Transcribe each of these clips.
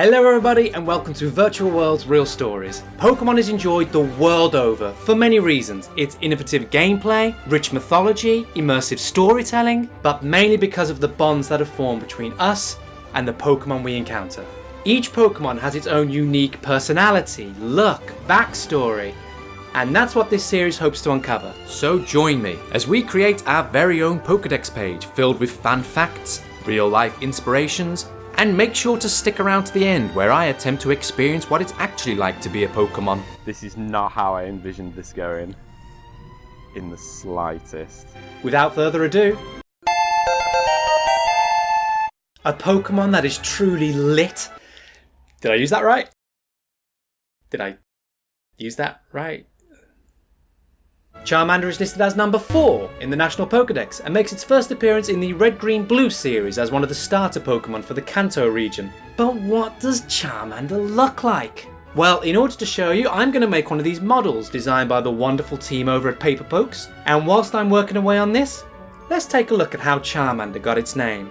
Hello everybody and welcome to Virtual World's Real Stories. Pokemon is enjoyed the world over for many reasons. Its innovative gameplay, rich mythology, immersive storytelling, but mainly because of the bonds that are formed between us and the Pokemon we encounter. Each Pokemon has its own unique personality, look, backstory, and that's what this series hopes to uncover. So join me as we create our very own Pokédex page filled with fan facts, real life inspirations, and make sure to stick around to the end where I attempt to experience what it's actually like to be a Pokemon. This is not how I envisioned this going, in the slightest. Without further ado, a Pokemon that is truly lit. Did I use that right? Charmander is listed as number 4 in the National Pokédex and makes its first appearance in the Red, Green, Blue series as one of the starter Pokemon for the Kanto region. But what does Charmander look like? Well, in order to show you, I'm going to make one of these models designed by the wonderful team over at Paper Pokes. And whilst I'm working away on this, let's take a look at how Charmander got its name.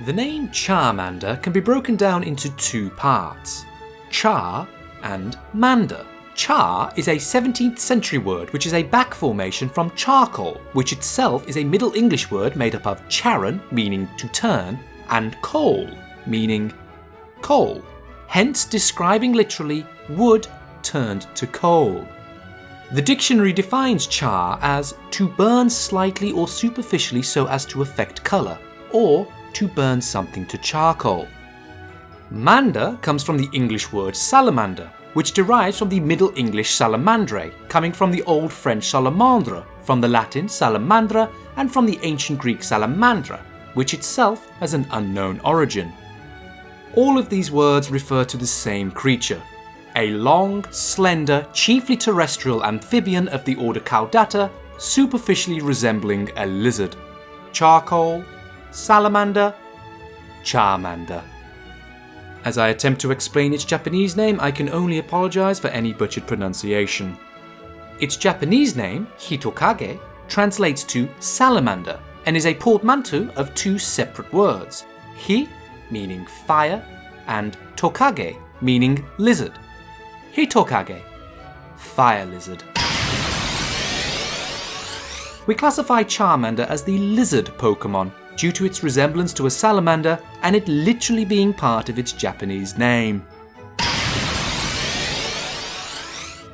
The name Charmander can be broken down into two parts, Char and Mander. Char is a 17th century word which is a back formation from charcoal, which itself is a Middle English word made up of charan, meaning to turn, and coal, meaning coal, hence describing literally wood turned to coal. The dictionary defines char as to burn slightly or superficially so as to affect colour, or to burn something to charcoal. Mander comes from the English word salamander, which derives from the Middle English salamandre, coming from the Old French salamandre, from the Latin salamandra, and from the ancient Greek salamandra, which itself has an unknown origin. All of these words refer to the same creature, a long, slender, chiefly terrestrial amphibian of the order Caudata, superficially resembling a lizard. Charcoal, salamander, Charmander. As I attempt to explain its Japanese name, I can only apologise for any butchered pronunciation. Its Japanese name, Hitokage, translates to salamander and is a portmanteau of two separate words, Hi, meaning fire, and Tokage, meaning lizard. Hitokage, fire lizard. We classify Charmander as the lizard Pokemon, due to its resemblance to a salamander and it literally being part of its Japanese name.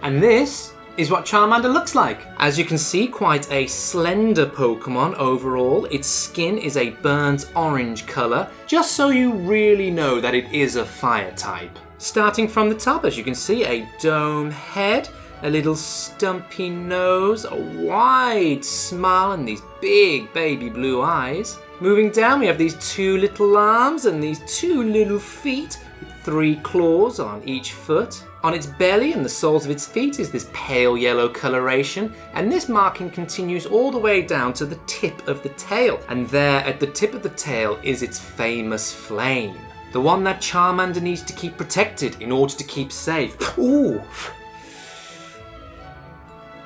And this is what Charmander looks like. As you can see, quite a slender Pokemon overall. Its skin is a burnt orange colour, just so you really know that it is a fire type. Starting from the top, as you can see, a dome head, a little stumpy nose, a wide smile and these big baby blue eyes. Moving down, we have these two little arms and these two little feet with 3 claws on each foot. On its belly and the soles of its feet is this pale yellow coloration, and this marking continues all the way down to the tip of the tail. And there at the tip of the tail is its famous flame, the one that Charmander needs to keep protected in order to keep safe. Ooh!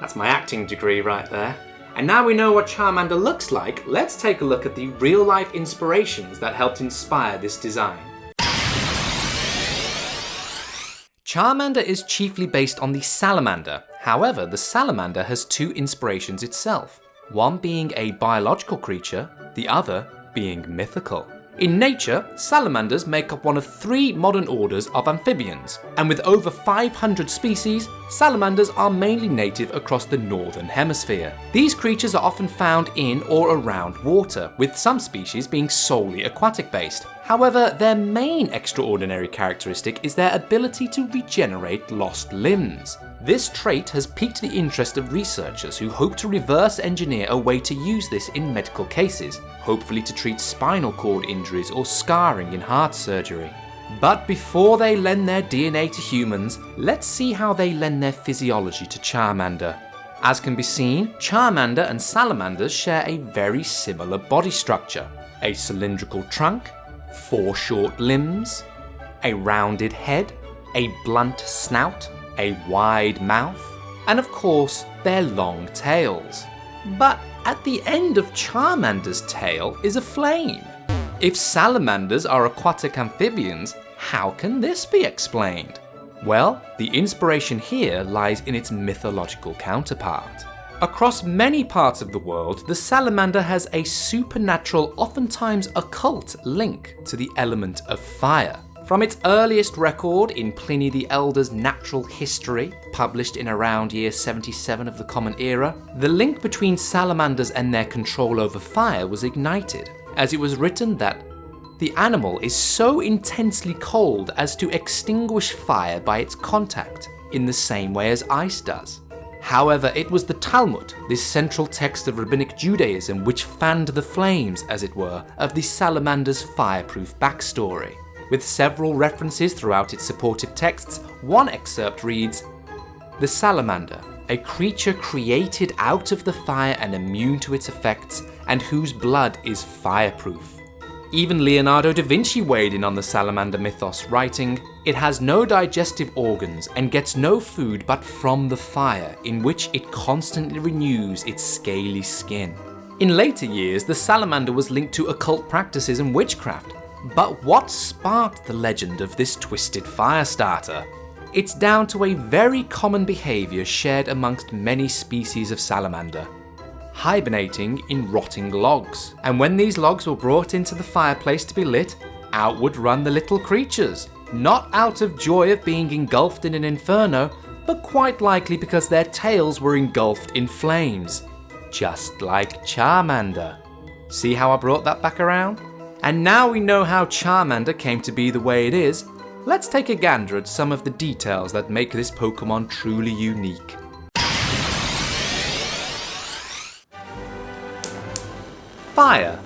That's my acting degree right there. And now we know what Charmander looks like, let's take a look at the real-life inspirations that helped inspire this design. Charmander is chiefly based on the salamander. However, the salamander has 2 inspirations itself, one being a biological creature, the other being mythical. In nature, salamanders make up one of 3 modern orders of amphibians, and with over 500 species, salamanders are mainly native across the northern hemisphere. These creatures are often found in or around water, with some species being solely aquatic based. However, their main extraordinary characteristic is their ability to regenerate lost limbs. This trait has piqued the interest of researchers who hope to reverse engineer a way to use this in medical cases, hopefully to treat spinal cord injuries or scarring in heart surgery. But before they lend their DNA to humans, let's see how they lend their physiology to Charmander. As can be seen, Charmander and salamanders share a very similar body structure. A cylindrical trunk, 4 short limbs, a rounded head, a blunt snout, a wide mouth, and of course their long tails. But at the end of Charmander's tail is a flame. If salamanders are aquatic amphibians, how can this be explained? Well, the inspiration here lies in its mythological counterpart. Across many parts of the world, the salamander has a supernatural, oftentimes occult, link to the element of fire. From its earliest record in Pliny the Elder's Natural History, published in around year 77 of the Common Era, the link between salamanders and their control over fire was ignited, as it was written that the animal is so intensely cold as to extinguish fire by its contact, in the same way as ice does. However, it was the Talmud, this central text of Rabbinic Judaism, which fanned the flames, as it were, of the salamander's fireproof backstory. With several references throughout its supportive texts, one excerpt reads, "The salamander, a creature created out of the fire and immune to its effects, and whose blood is fireproof." Even Leonardo da Vinci weighed in on the salamander mythos, writing, "It has no digestive organs and gets no food but from the fire, in which it constantly renews its scaly skin." In later years, the salamander was linked to occult practices and witchcraft. But what sparked the legend of this twisted fire starter? It's down to a very common behaviour shared amongst many species of salamander: hibernating in rotting logs. And when these logs were brought into the fireplace to be lit, out would run the little creatures, not out of joy of being engulfed in an inferno, but quite likely because their tails were engulfed in flames. Just like Charmander. See how I brought that back around? And now we know how Charmander came to be the way it is, let's take a gander at some of the details that make this Pokemon truly unique. Fire.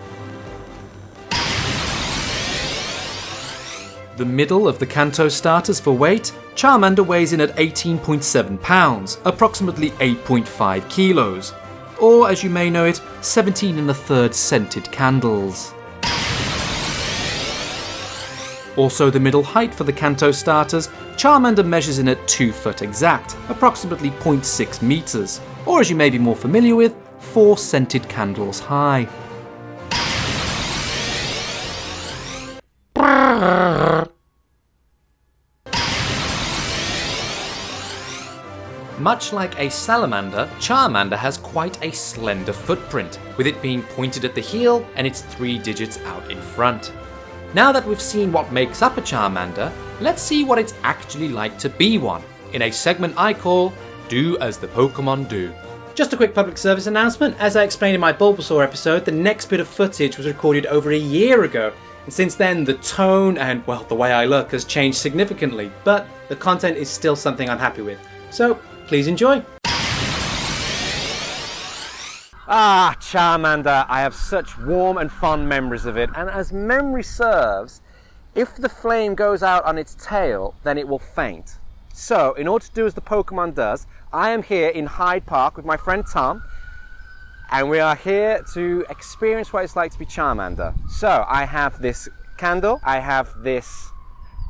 The middle of the Kanto starters for weight, Charmander weighs in at 18.7 pounds, approximately 8.5 kilos, or as you may know it, 17 1/3 scented candles. Also the middle height for the Kanto starters, Charmander measures in at 2 foot exact, approximately 0.6 meters, or as you may be more familiar with, 4 scented candles high. Much like a salamander, Charmander has quite a slender footprint, with it being pointed at the heel and its 3 digits out in front. Now that we've seen what makes up a Charmander, let's see what it's actually like to be one, in a segment I call Do As the Pokemon Do. Just a quick public service announcement. As I explained in my Bulbasaur episode, the next bit of footage was recorded over a year ago, and since then the tone and, well, the way I look has changed significantly, but the content is still something I'm happy with. So, please enjoy. Ah, Charmander, I have such warm and fond memories of it, and as memory serves, if the flame goes out on its tail, then it will faint. So, in order to do as the Pokemon does, I am here in Hyde Park with my friend Tom, and we are here to experience what it's like to be Charmander. So, I have this candle, I have this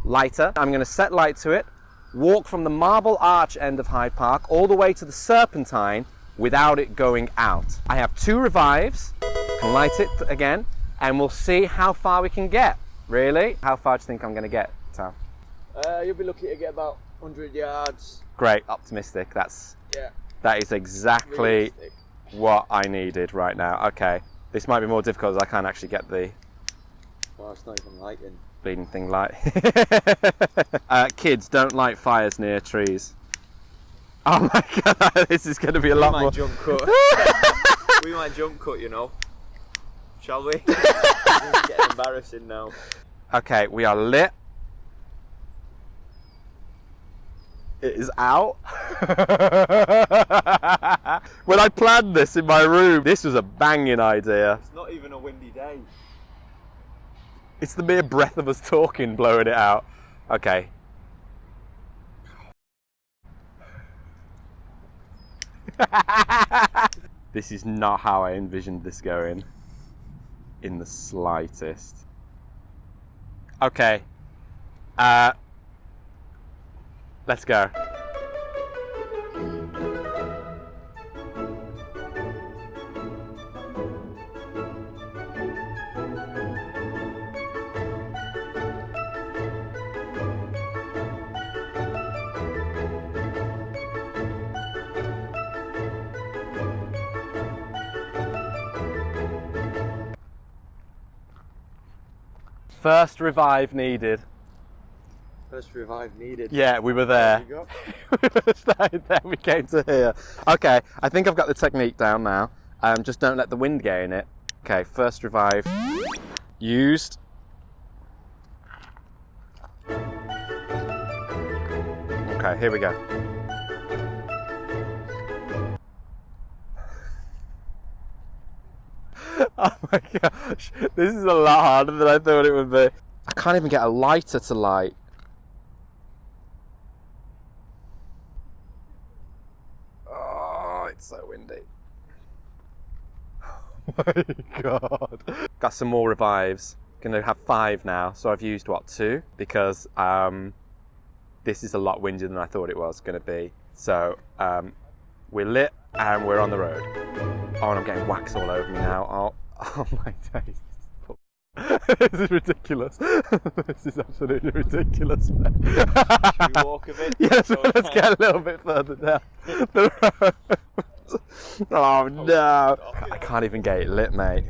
lighter, I'm going to set light to it, walk from the Marble Arch end of Hyde Park all the way to the Serpentine without it going out. I have 2 revives, can light it again, and we'll see how far we can get. Really? How far do you think I'm going to get, Tom? You'll be lucky to get about 100 yards. Great, optimistic. That is exactly Realistic. what I needed right now. Okay, this might be more difficult as I can't actually get the Well, it's not even lighting. bleeding thing light. Kids, don't light fires near trees. Oh my god, this is going to be a lot more. Jump cut. We might jump cut, you know. Shall we? It's getting embarrassing now. Okay, we are lit. It is out. When I planned this in my room, this was a banging idea. It's not even a windy day. It's the mere breath of us talking blowing it out. Okay. This is not how I envisioned this going. In the slightest. Okay. Let's go. First revive needed. First revive needed. Yeah, we were there. There you We started there, we came to here. Okay, I think I've got the technique down now. Just don't let the wind get in it. Okay, first revive used. Okay, here we go. Oh my gosh, this is a lot harder than I thought it would be. I can't even get a lighter to light. Oh, it's so windy. Oh my god. Got some more revives. Gonna have 5 now, so I've used what, 2? Because this is a lot windier than I thought it was gonna be. So we're lit and we're on the road. Oh, and I'm getting wax all over me now. Oh my days. This is ridiculous. This is absolutely ridiculous, mate. Should we walk a bit? Yes, let's get a little bit further down the road. Oh no. I can't even get it lit, mate.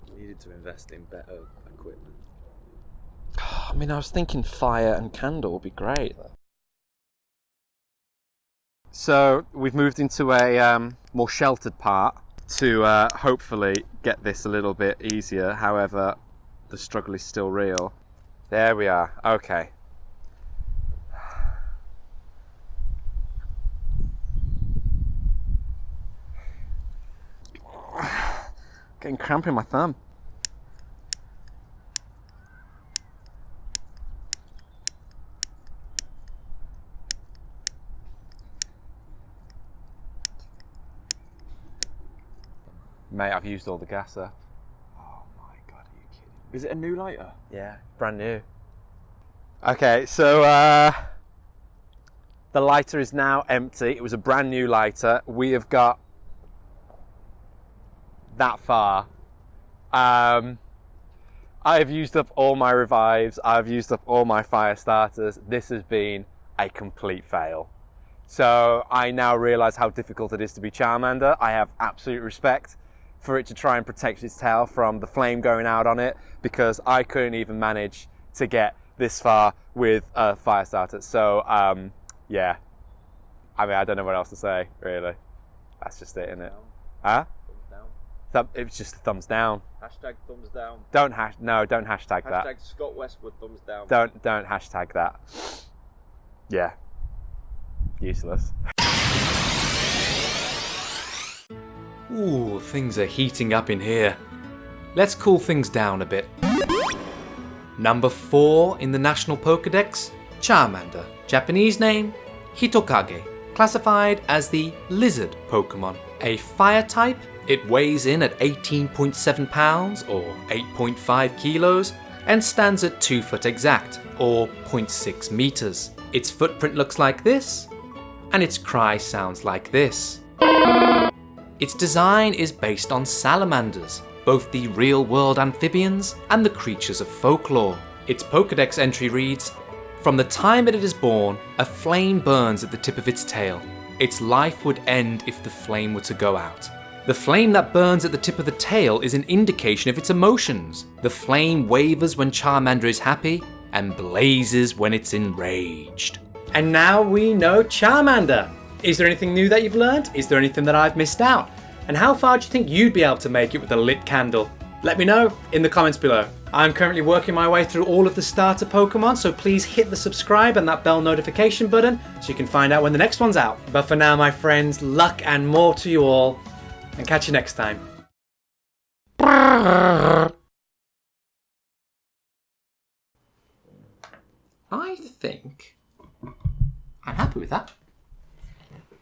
We needed to invest in better equipment. I mean, I was thinking fire and candle would be great. So we've moved into a more sheltered part to hopefully get this a little bit easier. However, the struggle is still real. There we are. Okay. Getting cramp in my thumb. Mate, I've used all the gas up. Oh my god, are you kidding? Is it a new lighter? Yeah, brand new. Okay, so the lighter is now empty. It was a brand new lighter. We have got that far. I've used up all my revives. I've used up all my fire starters. This has been a complete fail. So I now realise how difficult it is to be Charmander. I have absolute respect for it to try and protect its tail from the flame going out on it, because I couldn't even manage to get this far with a fire starter. So yeah, I mean, I don't know what else to say, really. That's just it, innit? Huh? Thumbs down. It's just a thumbs down. Hashtag thumbs down. Don't hashtag that. Hashtag Scott Westwood thumbs down. Don't hashtag that. Yeah. Useless. Ooh, things are heating up in here. Let's cool things down a bit. Number 4 in the National Pokédex, Charmander. Japanese name, Hitokage. Classified as the lizard Pokemon. A fire type, it weighs in at 18.7 pounds or 8.5 kilos and stands at 2 foot exact or 0.6 meters. Its footprint looks like this and its cry sounds like this. Its design is based on salamanders, both the real-world amphibians and the creatures of folklore. Its Pokédex entry reads, "From the time that it is born, a flame burns at the tip of its tail. Its life would end if the flame were to go out. The flame that burns at the tip of the tail is an indication of its emotions. The flame wavers when Charmander is happy and blazes when it's enraged." And now we know Charmander. Is there anything new that you've learned? Is there anything that I've missed out? And how far do you think you'd be able to make it with a lit candle? Let me know in the comments below. I'm currently working my way through all of the starter Pokemon, so please hit the subscribe and that bell notification button so you can find out when the next one's out. But for now, my friends, luck and more to you all, and catch you next time. I think I'm happy with that.